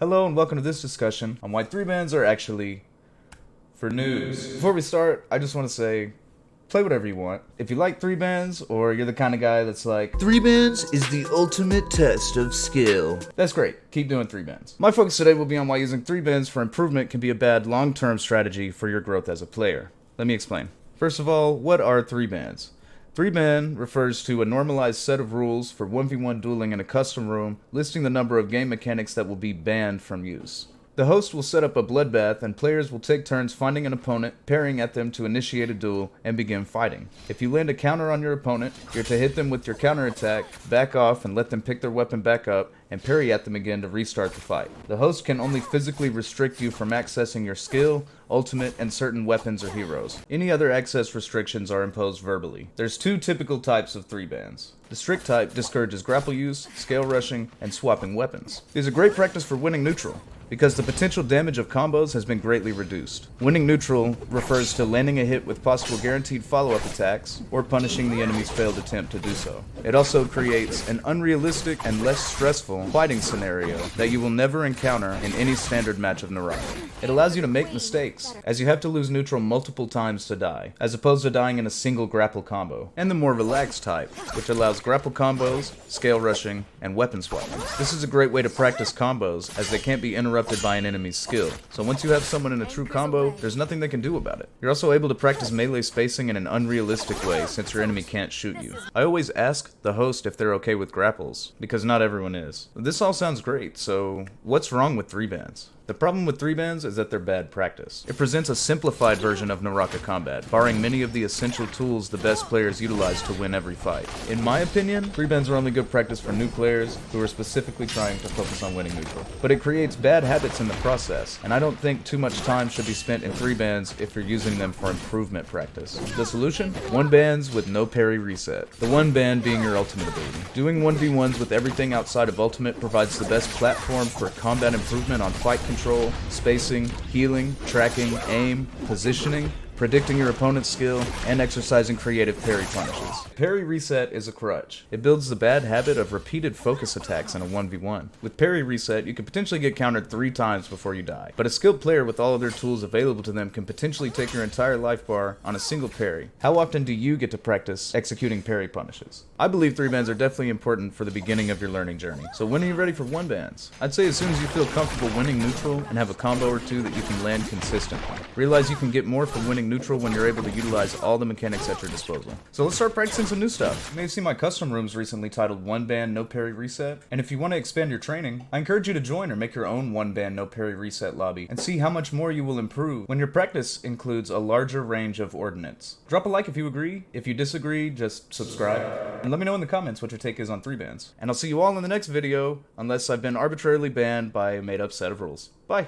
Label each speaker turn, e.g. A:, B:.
A: Hello and welcome to this discussion on why 3-bans are actually for noobs. Before we start, I just want to say, play whatever you want. If you like 3-bans, or you're the kind of guy that's like,
B: 3-bans is the ultimate test of skill.
A: that's great, keep doing 3-bans. My focus today will be on why using 3-bans for improvement can be a bad long-term strategy for your growth as a player. Let me explain. First of all, what are 3-bans? 3-ban refers to a normalized set of rules for 1v1 dueling in a custom room, listing the number of game mechanics that will be banned from use. The host will set up a bloodbath, and players will take turns finding an opponent, parrying at them to initiate a duel, and begin fighting. If you land a counter on your opponent, you're to hit them with your counterattack, back off and let them pick their weapon back up, and parry at them again to restart the fight. The host can only physically restrict you from accessing your skill, ultimate, and certain weapons or heroes. Any other access restrictions are imposed verbally. There's two typical types of 3-bans. The strict type discourages grapple use, scale rushing, and swapping weapons. These are great practice for winning neutral, because the potential damage of combos has been greatly reduced. Winning neutral refers to landing a hit with possible guaranteed follow-up attacks, or punishing the enemy's failed attempt to do so. It also creates an unrealistic and less stressful fighting scenario that you will never encounter in any standard match of Naraka. It allows you to make mistakes, as you have to lose neutral multiple times to die, as opposed to dying in a single grapple combo. And the more relaxed type, which allows grapple combos, scale rushing, and weapon swapping. This is a great way to practice combos, as they can't be interrupted by an enemy's skill. So once you have someone in a true combo, there's nothing they can do about it. You're also able to practice melee spacing in an unrealistic way, since your enemy can't shoot you. I always ask the host if they're okay with grapples, because not everyone is. This all sounds great, so what's wrong with 3-bans? The problem with 3-bans is that they're bad practice. It presents a simplified version of Naraka combat, barring many of the essential tools the best players utilize to win every fight. In my opinion, 3-bans are only good practice for new players who are specifically trying to focus on winning neutral. But it creates bad habits in the process, and I don't think too much time should be spent in 3-bans if you're using them for improvement practice. The solution? 1-bans with no parry reset. The 1-ban being your ultimate ability. Doing 1v1s with everything outside of ultimate provides the best platform for combat improvement on fight control, spacing, healing, tracking, aim, positioning, predicting your opponent's skill, and exercising creative parry punishes. Parry reset is a crutch. It builds the bad habit of repeated focus attacks in a 1v1. With parry reset, you can potentially get countered 3 times before you die, but a skilled player with all of their tools available to them can potentially take your entire life bar on a single parry. How often do you get to practice executing parry punishes? I believe 3-bans are definitely important for the beginning of your learning journey. So when are you ready for 1-bans? I'd say as soon as you feel comfortable winning neutral and have a combo or two that you can land consistently. Realize you can get more from winning neutral when you're able to utilize all the mechanics at your disposal. So let's start practicing some new stuff. You may have seen my custom rooms recently titled 1-ban no parry reset, and if you want to expand your training, I encourage you to join or make your own 1-ban no parry reset lobby and see how much more you will improve when your practice includes a larger range of ordnance. Drop a like if you agree. If you disagree, just subscribe. And let me know in the comments what your take is on 3-bans. And I'll see you all in the next video, unless I've been arbitrarily banned by a made up set of rules. Bye!